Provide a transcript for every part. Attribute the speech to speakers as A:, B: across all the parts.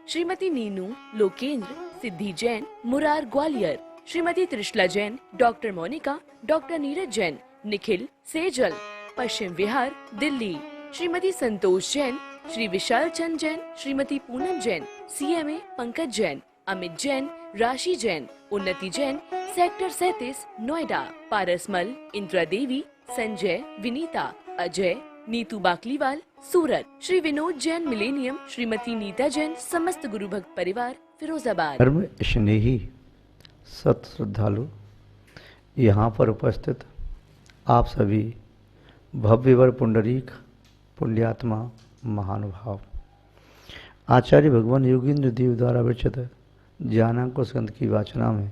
A: श्रीमती नीनू लोकेंद्र सिद्धि Jain Murar Gwalior, Shrimati Trishala Jain doctor Monika doctor Neeraj Jain Nikhil Sejal Paschim Vihar Delhi, Shrimati Santosh Jain Shri Vishal Chand Jain Shrimati Poonam Jain CMA Pankaj Jain Amit Jain राशि जैन उन्नति Jain sector 37 Noida, Parasmal Indira देवी संजय विनीता अजय नीतू बाकलीवाल सूरत, Shri Vinod Jain millennium Shrimati Nita Jain समस्त गुरु भक्त परिवार फिरोजाबाद।
B: धर्म स्नेही सत श्रद्धालु यहाँ पर उपस्थित आप सभी भव्यवर पुंडरीक पुण्यात्मा महानुभाव आचार्य भगवान योगींद्र देव द्वारा विरचित ज्ञानांकुश ग्रंथ की वाचना में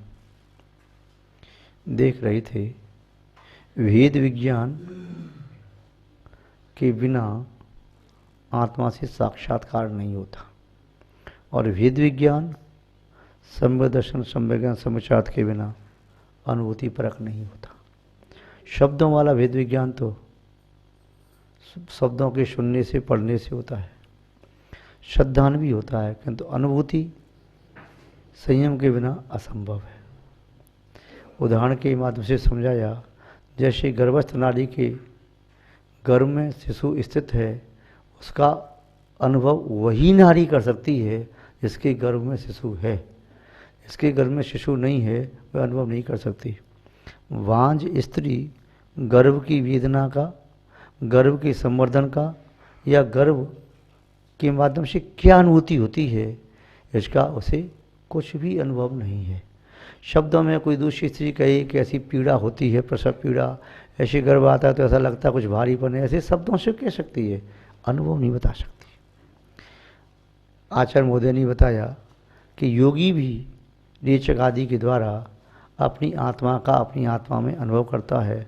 B: देख रहे थे। वेद विज्ञान के बिना आत्मा से साक्षात्कार नहीं होता और वेद विज्ञान सम्य दर्शन सम्यज्ञान समुचार्थ के बिना अनुभूति परक नहीं होता। शब्दों वाला वेद विज्ञान तो शब्दों के सुनने से पढ़ने से होता है, श्रद्धान भी होता है, किंतु अनुभूति संयम के बिना असंभव है। उदाहरण के माध्यम से समझाया, जैसे गर्भस्थ नाड़ी के गर्भ में शिशु स्थित है, उसका अनुभव वही नाड़ी कर सकती है जिसके गर्भ में शिशु है। जिसके गर्भ में शिशु नहीं है वह अनुभव नहीं कर सकती। वांझ स्त्री गर्भ की वेदना का, गर्भ के संवर्धन का या गर्भ के माध्यम से क्या अनुभूति होती है, इसका उसे कुछ भी अनुभव नहीं है। शब्दों में कोई दूसरी स्त्री कहे कि ऐसी पीड़ा होती है, प्रसव पीड़ा, ऐसे गर्भ आता है तो ऐसा लगता है कुछ भारीपन है, ऐसे शब्दों से कह सकती है, अनुभव नहीं बता सकती। आचार्य महोदय ने बताया कि योगी भी रेचक आदि के द्वारा अपनी आत्मा का अपनी आत्मा में अनुभव करता है।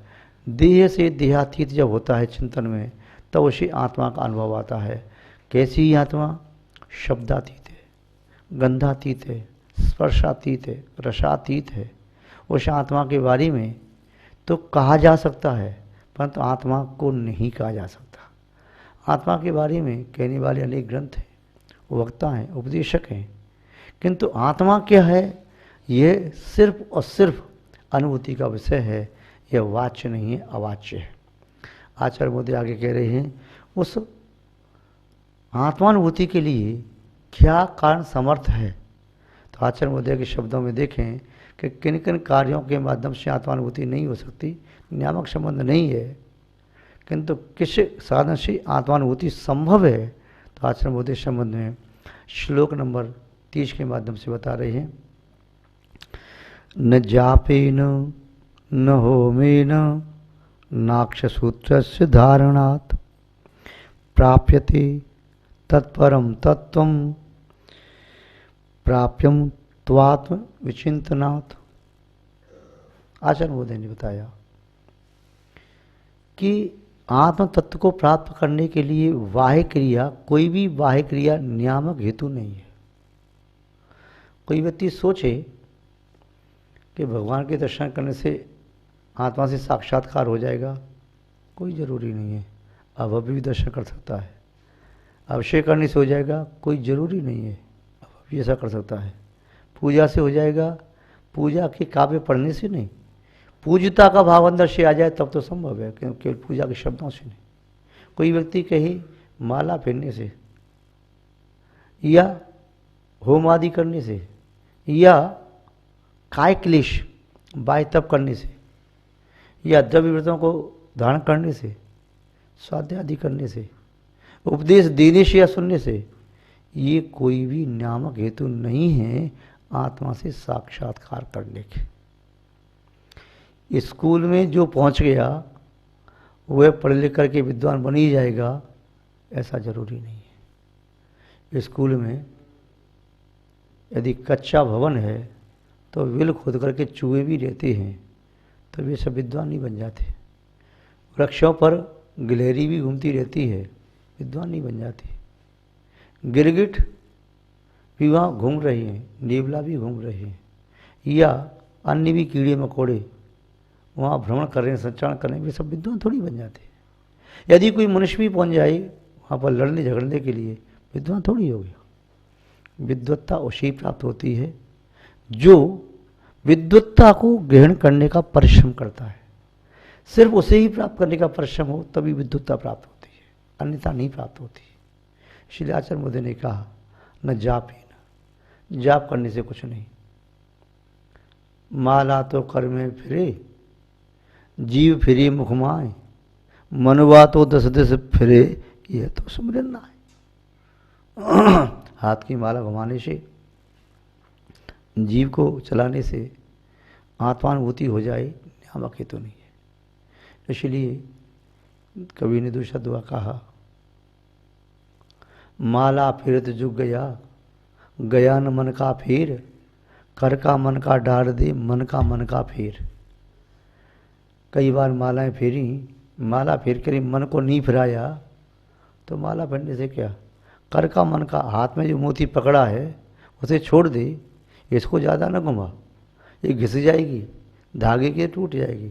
B: देह से देहातीत जब होता है चिंतन में, तब उसे आत्मा का अनुभव आता है। कैसी आत्मा? शब्दातीत है, गंधातीत है, स्पर्शातीत है, रसातीत है। उस आत्मा के बारे में तो कहा जा सकता है, परंतु आत्मा को नहीं कहा जा सकता। आत्मा के बारे में कहने वाले अनेक ग्रंथ हैं, वक्ता हैं, उपदेशक हैं, किंतु आत्मा क्या है यह सिर्फ और सिर्फ अनुभूति का विषय है। यह वाच्य नहीं है, अवाच्य है। आचार्य मोदी आगे कह रहे हैं, उस आत्मानुभूति के लिए क्या कारण समर्थ है। तो आचार्य मोदी के शब्दों में देखें कि किन किन कार्यों के माध्यम से आत्मानुभूति नहीं हो सकती। नियामक संबंध नहीं है, किंतु किस साधन से आत्मानुभूति संभव है। तो आचार्य मोदी संबंध में श्लोक नंबर 30 के माध्यम से बता रहे हैं। न जापेन न होमेन नाक्षसूत्रस्य धारणात् प्राप्यते तत्परम तत्वम प्राप्यम त्वात्म विचिंतनात्। आचार्य मोदी ने बताया कि आत्म तत्व को प्राप्त करने के लिए बाह्य क्रिया, कोई भी बाह्य क्रिया नियामक हेतु नहीं है। कोई व्यक्ति सोचे कि भगवान के दर्शन करने से आत्मा से साक्षात्कार हो जाएगा, कोई ज़रूरी नहीं है। अभी भी दर्शन कर सकता है। अभिषेक करने से हो जाएगा, कोई ज़रूरी नहीं है, अभी ऐसा कर सकता है। पूजा से हो जाएगा, पूजा के काव्य पढ़ने से नहीं, पूज्यता का भाव अंदर से आ जाए तब तो संभव है, केवल पूजा के शब्दों से नहीं। कोई व्यक्ति कहे माला पहनने से या होम आदि करने से या काय क्लेश बाय तप करने से या द्रव्य व्रतों को धारण करने से, स्वाध्याय आदि करने से, उपदेश देने से या सुनने से, ये कोई भी नियामक हेतु नहीं है आत्मा से साक्षात्कार करने के। स्कूल में जो पहुंच गया वह पढ़ लिख करके विद्वान बन ही जाएगा, ऐसा जरूरी नहीं है। स्कूल में यदि कच्चा भवन है तो विल खोद करके चूहे भी रहते हैं, तो वे सब विद्वान नहीं बन जाते। वृक्षों पर गिलहरी भी घूमती रहती है, विद्वान नहीं बन जाती। गिरगिट भी वहाँ घूम रही हैं, नेवला भी घूम रहे हैं, या अन्य भी कीड़े मकोड़े वहाँ भ्रमण कर रहे हैं, संचारण कर रहे हैं, वे सब विद्वान थोड़ी बन जाते हैं। यदि कोई मनुष्य भी पहुँच जाए वहाँ पर लड़ने झगड़ने के लिए, विद्वान थोड़ी हो गया। विद्वत्ता उसे प्राप्त होती है जो विद्वत्ता को ग्रहण करने का परिश्रम करता है। सिर्फ उसे ही प्राप्त करने का परिश्रम हो तभी विद्वत्ता प्राप्त होती है, अन्यथा नहीं प्राप्त होती। इसलिए आचार्य मोदी ने कहा न जाप ही न, जाप करने से कुछ नहीं। माला तो कर में फिरे, जीव फिरे मुखमाए, मनवा तो दस दस फिरे, यह तो सुमरन ना है। हाथ की माला घुमाने से, जीव को चलाने से आत्मानुभूति हो जाए, नियामक हेतु नहीं है। इसलिए कवि ने दूसरा दुआ कहा, माला फिरत जुग गया, गया न मन का फेर, कर का मन का डार दे, मन का फेर। कई बार मालाएं फेरी, माला फेर कर मन को नहीं फिराया तो माला फेरने से क्या। कर का मन का, हाथ में जो मोती पकड़ा है उसे छोड़ दे, इसको ज़्यादा न घुमा, ये घिस जाएगी, धागे के टूट जाएगी।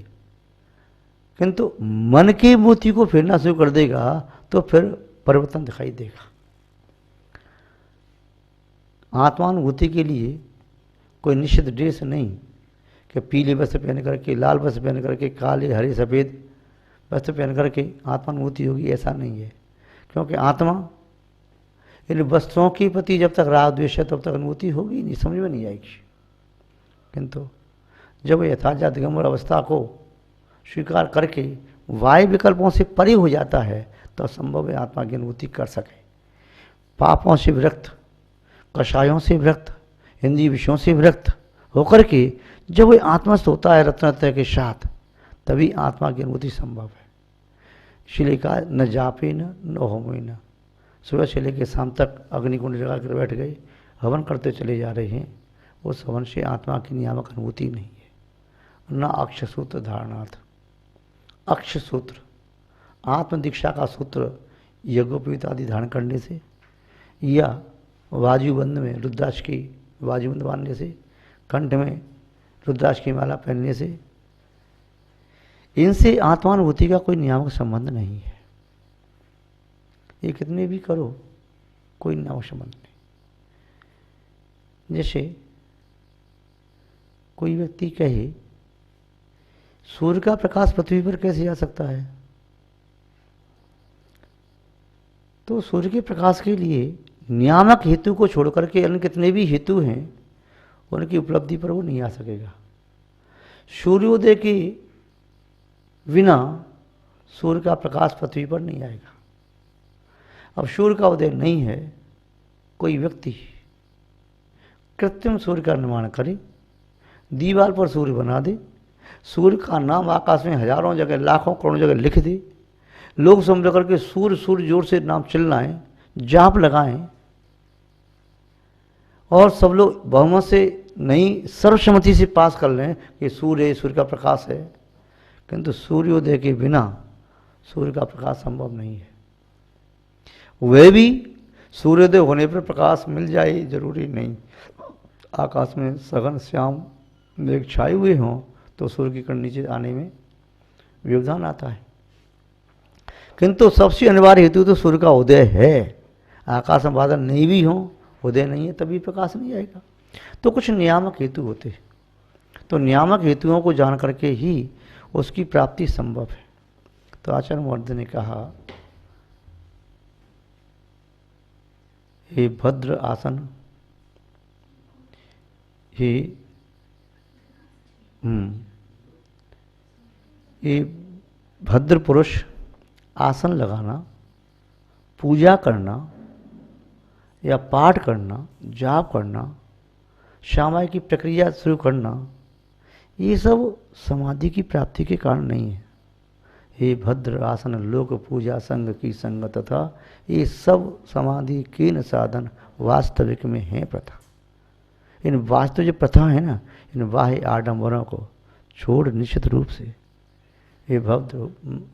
B: किंतु मन के मोती को फेरना शुरू कर देगा तो फिर परिवर्तन दिखाई देगा। आत्मानुभूति के लिए कोई निश्चित ड्रेस नहीं कि पीले वस्त्र पहन करके, लाल वस्त्र पहन करके, काले हरे सफ़ेद वस्त्र पहन करके आत्मानुभूति होगी, ऐसा नहीं है। क्योंकि आत्मा इन वस्त्रों के प्रति जब तक राग द्वेष है तब तक अनुभूति होगी नहीं, समझ में नहीं आएगी। किंतु जब यथार्थ दिगंबर अवस्था को स्वीकार करके वाय विकल्पों से परे हो जाता है तो संभव है आत्मा की अनुभूति कर सके। पापों से विरक्त, कषायों से विरक्त, हिंदी विषयों से विरक्त होकर के जब वह आत्मस्थ होता है रत्नत्रय के साथ, तभी आत्मा की अनुभूति संभव है। इसलिए कहा न जापे न होमे न। सुबह से लेकर शाम तक अग्निकुंड लगा कर बैठ गए, हवन करते चले जा रहे हैं, उस हवन से आत्मा की नियामक अनुभूति नहीं है। न अक्ष सूत्र धारणार्थ, अक्ष सूत्र आत्म दीक्षा का सूत्र यज्ञोपवीत आदि धारण करने से, या वाजुबंद में रुद्राक्ष की वाजुबंद बांधने से, कंठ में रुद्राक्ष की माला पहनने से, इनसे आत्मानुभूति का कोई नियामक संबंध नहीं है। ये कितने भी करो कोई नियामक संबंध नहीं। जैसे कोई व्यक्ति कहे सूर्य का प्रकाश पृथ्वी पर कैसे आ सकता है, तो सूर्य के प्रकाश के लिए नियामक हेतु को छोड़ करके अन्य कितने भी हेतु हैं उनकी उपलब्धि पर वो नहीं आ सकेगा। सूर्योदय के बिना सूर्य का प्रकाश पृथ्वी पर नहीं आएगा। अब सूर्य का उदय नहीं है, कोई व्यक्ति कृत्रिम सूर्य का निर्माण करे, दीवार पर सूर्य बना दे, सूर्य का नाम आकाश में हजारों जगह लाखों करोड़ों जगह लिख दे, लोग समझ करके सूर्य सूर्य जोर से नाम चिल्लाएं, जाप लगाएं और सब लोग बहुमत से नहीं सर्वसम्मति से पास कर लें कि सूर्य का प्रकाश है। किंतु सूर्योदय के बिना सूर्य का प्रकाश संभव नहीं है। वह भी सूर्योदय होने पर प्रकाश मिल जाए जरूरी नहीं। आकाश में सघन श्याम मेघ छाए हुए हों तो सूर्य की किरण नीचे आने में व्यवधान आता है। किंतु सबसे अनिवार्य हेतु तो सूर्य का उदय है। आकाश में बादल नहीं भी हों, उदय नहीं है, तभी प्रकाश नहीं आएगा। तो कुछ नियामक हेतु होते हैं, तो नियामक हेतुओं को जान करके ही उसकी प्राप्ति संभव है। तो आचार्य महोदय ने कहा, हे भद्र आसन, ये भद्र पुरुष आसन लगाना, पूजा करना या पाठ करना, जाप करना, श्यामाय की प्रक्रिया शुरू करना, ये सब समाधि की प्राप्ति के कारण नहीं है। हे भद्र आसन, लोक पूजा, संग की संग तथा ये सब समाधि के न साधन वास्तविक में है प्रथा। इन वास्तव जो प्रथा है ना, इन बाह्य आडंबरों को छोड़ निश्चित रूप से ये भक्त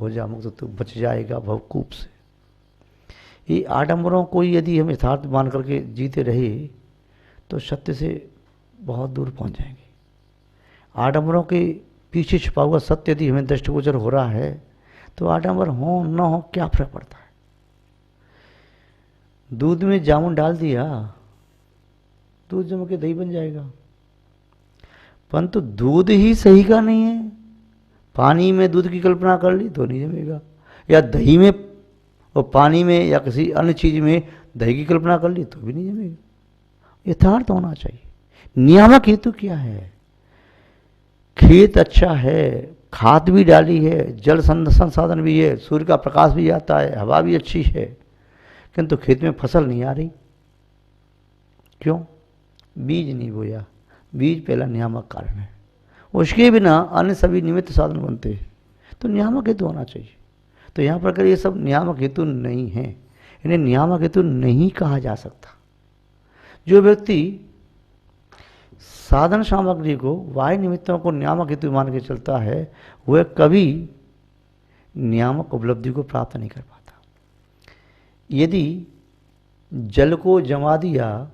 B: हो जा मुक्त, तो बच जाएगा भवकूप से। ये आडंबरों को यदि हम यथार्थ मान करके जीते रहे तो सत्य से बहुत दूर पहुंच जाएंगे। आडंबरों के पीछे छिपा हुआ सत्य यदि हमें दृष्टिगोचर हो रहा है तो आडंबर हो न हो क्या फर्क पड़ता है। दूध में जामुन डाल दिया दूध जम के दही बन जाएगा। परंतु दूध ही सही का नहीं है। पानी में दूध की कल्पना कर ली तो नहीं जमेगा, या दही में और पानी में या किसी अन्य चीज में दही की कल्पना कर ली तो भी नहीं जमेगा। यथार्थ होना चाहिए। नियामक हेतु क्या है? खेत अच्छा है, खाद भी डाली है, जल संसाधन भी है, सूर्य का प्रकाश भी आता है, हवा भी अच्छी है, किंतु खेत में फसल नहीं आ रही। क्यों? बीज नहीं बोया। बीज पहला नियामक कारण है। उसके बिना अन्य सभी निमित्त साधन बनते हैं। तो नियामक हेतु होना चाहिए। तो यहाँ पर अगर ये सब नियामक हेतु नहीं है, इन्हें नियामक हेतु नहीं कहा जा सकता। जो व्यक्ति साधन सामग्री को, बाह्य निमित्तों को नियामक हेतु मान के चलता है, वह कभी नियामक उपलब्धि को प्राप्त नहीं कर पाता। यदि जल को जमा दिया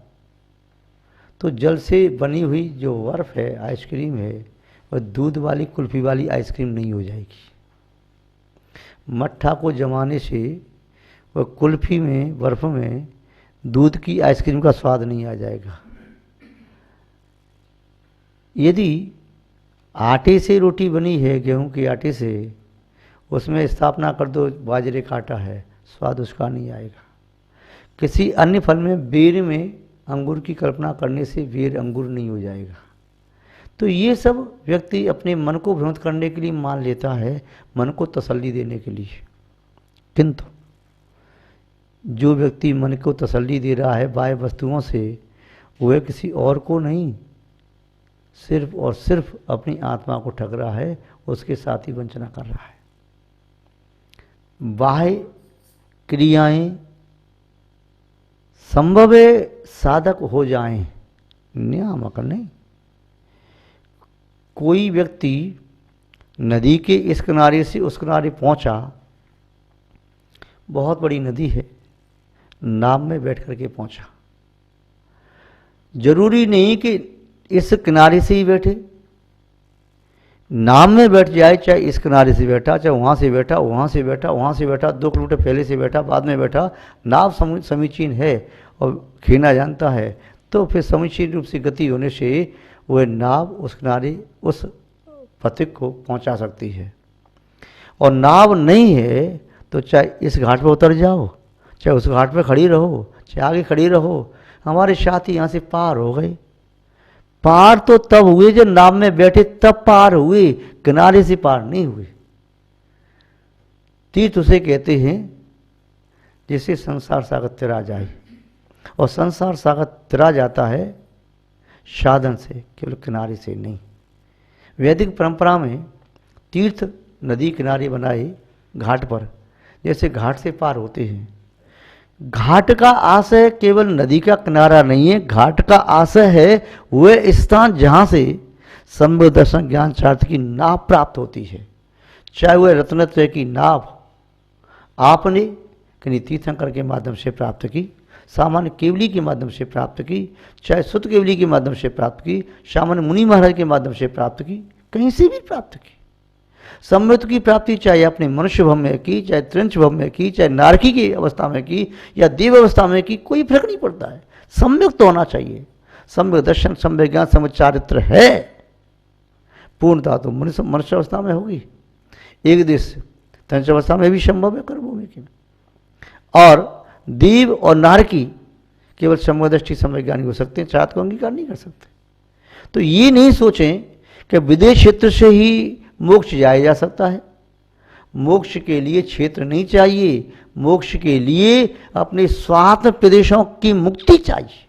B: तो जल से बनी हुई जो बर्फ है, आइसक्रीम है, वह दूध वाली कुल्फी वाली आइसक्रीम नहीं हो जाएगी। मट्ठा को जमाने से वह कुल्फी में, बर्फ में दूध की आइसक्रीम का स्वाद नहीं आ जाएगा। यदि आटे से रोटी बनी है, गेहूं के आटे से, उसमें स्थापना कर दो बाजरे का आटा है, स्वाद उसका नहीं आएगा। किसी अन्य फल में, बेर में अंगूर की कल्पना करने से बेर अंगूर नहीं हो जाएगा। तो ये सब व्यक्ति अपने मन को भ्रमित करने के लिए मान लेता है, मन को तसल्ली देने के लिए। किंतु जो व्यक्ति मन को तसल्ली दे रहा है बाह्य वस्तुओं से, वह किसी और को नहीं, सिर्फ और सिर्फ अपनी आत्मा को ठग रहा है, उसके साथ ही वंचना कर रहा है। बाह्य क्रियाएं संभव साधक हो जाएं, नियामक नहीं। कोई व्यक्ति नदी के इस किनारे से उस किनारे पहुंचा, बहुत बड़ी नदी है, नाव में बैठ करके पहुंचा। जरूरी नहीं कि इस किनारे से ही बैठे, नाव में बैठ जाए, चाहे इस किनारे से बैठा, चाहे वहाँ से बैठा, वहाँ से बैठा, वहाँ से बैठा, 2 किलोमीटर पहले से बैठा, बाद में बैठा, नाव समीचीन है और खेना जानता है, तो फिर समीचीन रूप से गति होने से वह नाव उस किनारे, उस पथिक को पहुँचा सकती है। और नाव नहीं है तो चाहे इस घाट पर उतर जाओ, चाहे उस घाट पर खड़ी रहो, चाहे आगे खड़ी रहो, हमारे साथी यहाँ से पार हो गए। पार तो तब हुए जब नाव में बैठे, तब पार हुए, किनारे से पार नहीं हुए। तीर्थ उसे कहते हैं जिसे संसार सागर तिरा जाए, और संसार सागर तिरा जाता है साधन से, केवल किनारे से नहीं। वैदिक परंपरा में तीर्थ नदी किनारे बनाए घाट पर, जैसे घाट से पार होते हैं। घाट का आशय केवल नदी का किनारा नहीं है, घाट का आशय है वह स्थान जहाँ से सम्यक दर्शन ज्ञान चार्थ की नाव प्राप्त होती है। चाहे वह रत्नत्रय की नाव आपने किन्हीं तीर्थंकर के माध्यम से प्राप्त की, सामान्य केवली के माध्यम से प्राप्त की, चाहे सुत केवली के माध्यम से प्राप्त की, सामान्य मुनि महाराज के माध्यम से प्राप्त की, कहीं से भी प्राप्त की। सम्यक की प्राप्ति चाहे अपने मनुष्य भव में की, चाहे त्रिंच भव में की, चाहे नारकी की अवस्था में की या देव अवस्था में की, कोई फर्क नहीं पड़ता है। सम्यक तो होना चाहिए। सम्यक दर्शन, सम्यक ज्ञान, सम्यक चारित्र है। पूर्णता तो मनुष्य अवस्था में होगी, एक देश त्रिंच अवस्था में भी संभव है कर्मभूमि की। और देव और नारकी केवल सम्यक दृष्टि सम्यक ज्ञानी हो सकते हैं, चाहत को अंगीकार नहीं कर सकते। तो ये नहीं सोचें कि विदेश क्षेत्र से ही मोक्ष जाया जा सकता है। मोक्ष के लिए क्षेत्र नहीं चाहिए, मोक्ष के लिए अपने स्वात्म प्रदेशों की मुक्ति चाहिए।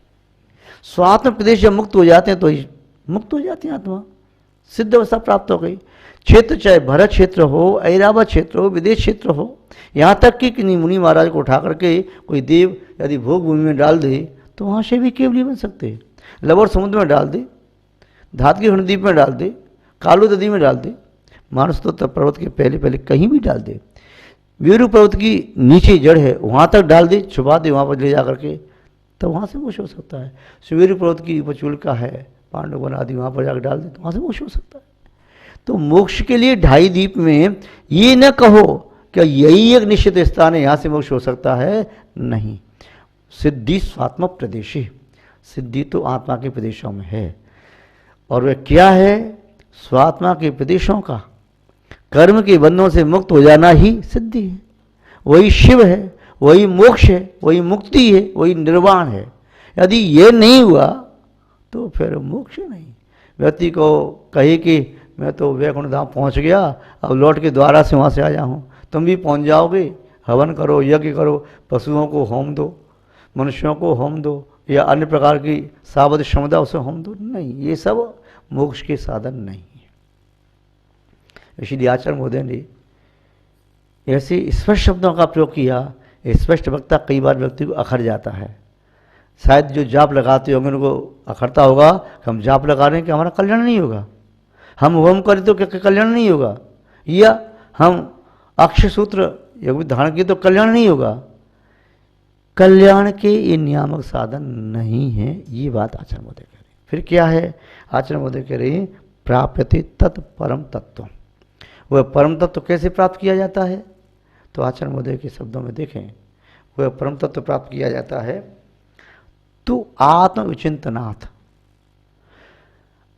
B: स्वात्म प्रदेश जब मुक्त हो जाते हैं तो मुक्त हो जाती है आत्मा, सिद्ध अवस्था प्राप्त हो गई। क्षेत्र चाहे भरत क्षेत्र हो, ऐरावत क्षेत्र हो, विदेश क्षेत्र हो, यहाँ तक कि किन्हीं मुनि महाराज को उठा करके कोई देव यदि भोग भूमि में डाल दे तो वहाँ से भी केवली बन सकते हैं। लवण समुद्र में डाल दे, धातु के द्वीप में डाल दे, कालू नदी में डाल दे, मानस तो पर्वत के पहले पहले कहीं भी डाल दे, वीरू पर्वत की नीचे जड़ है वहाँ तक डाल दे, छुपा दे वहाँ पर ले जा करके, तो वहाँ से मोक्ष हो सकता है। सुवीरू पर्वत की उपचूलिका है, पांडव वन आदि, वहाँ पर जाकर डाल दे तो वहाँ से मोक्ष हो सकता है। तो मोक्ष के लिए 2.5 द्वीप में ये न कहो कि यही एक निश्चित स्थान है यहाँ से मोक्ष हो सकता है, नहीं। सिद्धि स्वात्म प्रदेशी, सिद्धि तो आत्मा के प्रदेशों में है। और वह क्या है? स्वात्मा के प्रदेशों का कर्म के बंधनों से मुक्त हो जाना ही सिद्धि है। वही शिव है, वही मोक्ष है, वही मुक्ति है, वही निर्वाण है। यदि ये नहीं हुआ तो फिर मोक्ष नहीं। व्यक्ति को कहे कि मैं तो वैकुंठ धाम पहुंच गया, अब लौट के द्वारा से वहाँ से आया हूँ, तुम भी पहुंच जाओगे। हवन करो, यज्ञ करो, पशुओं को होम दो, मनुष्यों को होम दो, या अन्य प्रकार की सावध क्षमता उसे होम दो। नहीं, ये सब मोक्ष के साधन नहीं है। इसलिए आचार्य महोदय ने ऐसे स्पष्ट शब्दों का प्रयोग किया। स्पष्ट वक्ता कई बार व्यक्ति को अखर जाता है। शायद जो जाप लगाते होंगे उनको अखरता होगा कि हम जाप लगा रहे हैं कि हमारा कल्याण नहीं होगा, हम होम करें तो क्या कल्याण नहीं होगा, या हम अक्षय सूत्र योग धारण किए तो कल्याण नहीं होगा। कल्याण के ये नियामक साधन नहीं है, ये बात आचार्य महोदय कह रहे हैं। फिर क्या है? आचार्य महोदय कह रहे हैं प्राप्यते तत्परम तत्व। वह परम तत्व कैसे प्राप्त किया जाता है? तो आचार्य महोदय के शब्दों में देखें, वह परम तत्व प्राप्त किया जाता है तो आत्मविचिंतनाथ,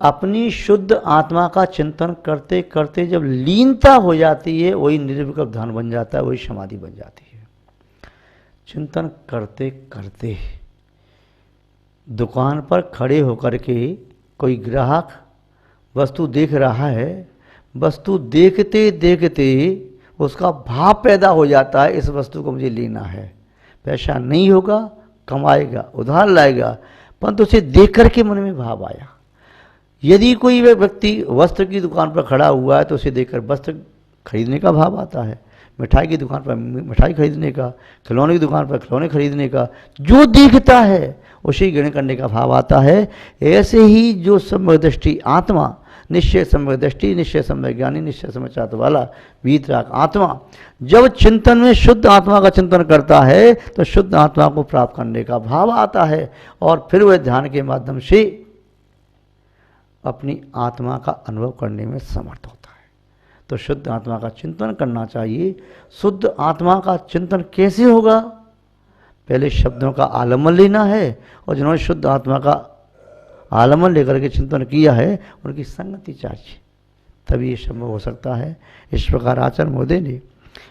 B: अपनी शुद्ध आत्मा का चिंतन करते करते जब लीनता हो जाती है, वही निर्विकल्प ध्यान बन जाता है, वही समाधि बन जाती है। चिंतन करते करते दुकान पर खड़े होकर के कोई ग्राहक वस्तु देख रहा है, वस्तु देखते देखते उसका भाव पैदा हो जाता है, इस वस्तु को मुझे लेना है। पैसा नहीं होगा, कमाएगा, उधार लाएगा, परंतु उसे देख करके मन में भाव आया। यदि कोई व्यक्ति वस्त्र की दुकान पर खड़ा हुआ है तो उसे देखकर वस्त्र खरीदने का भाव आता है, मिठाई की दुकान पर मिठाई खरीदने का, खिलौने की दुकान पर खिलौने खरीदने का, जो दिखता है उसे ग्रहण करने का भाव आता है। ऐसे ही जो सम्यक दृष्टि आत्मा, निश्चय सम्यक दृष्टि, निश्चय सम्यक ज्ञानी, निश्चय सम्यक वाला वीतराग आत्मा जब चिंतन में शुद्ध आत्मा का चिंतन करता है तो शुद्ध आत्मा को प्राप्त करने का भाव आता है, और फिर वह ध्यान के माध्यम से अपनी आत्मा का अनुभव करने में समर्थ होता है। तो शुद्ध आत्मा का चिंतन करना चाहिए। शुद्ध आत्मा का चिंतन कैसे होगा? पहले शब्दों का आलम्बन लेना है, और जिन्होंने शुद्ध आत्मा का आलम्बन लेकर के चिंतन किया है उनकी संगति चाहिए, तभी ये संभव हो सकता है। इस प्रकार आचार्य महोदय ने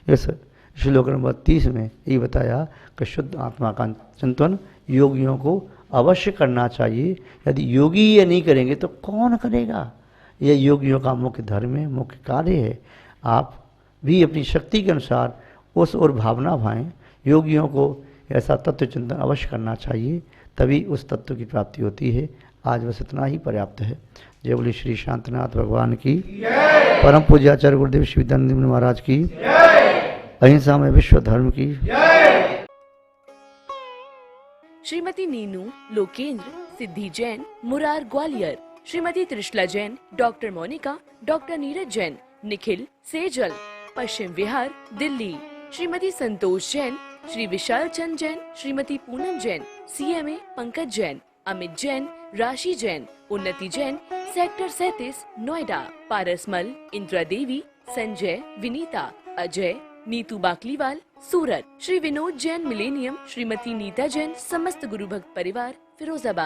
B: इस श्लोक नंबर 30 में ये बताया कि शुद्ध आत्मा का चिंतन योगियों को अवश्य करना चाहिए। यदि योगी ये नहीं करेंगे तो कौन करेगा? यह योगियों का मुख्य धर्म है, मुख्य कार्य है। आप भी अपनी शक्ति के अनुसार उस ओर भावना भाएं। योगियों को ऐसा तत्व चिंतन अवश्य करना चाहिए, तभी उस तत्व की प्राप्ति होती है। आज बस इतना ही पर्याप्त है। जय बोले श्री शांतनाथ भगवान की, परम पूज्य आचार्य गुरुदेव श्री विद्यानंद महाराज की, अहिंसा में विश्व धर्म की।
A: श्रीमती नीनू लोकेंद्र, सिद्धि Jain, Murar Gwalior, Shrimati Trishala Jain, doctor Monika, doctor Neeraj Jain, Nikhil Sejal, Paschim Vihar Delhi, Shrimati Santosh Jain, Shri Vishal Chand Jain, Shrimati Poonam Jain, CMA Pankaj Jain, Amit Jain, राशि जैन, उन्नति जैन, सेक्टर 37 नोएडा, पारसमल, इंदिरा देवी, संजय, विनीता, अजय, नीतू बाकलीवाल, सूरत, श्री विनोद जैन मिलेनियम, श्रीमती नीता जैन, समस्त गुरु भक्त परिवार फिरोजाबाद।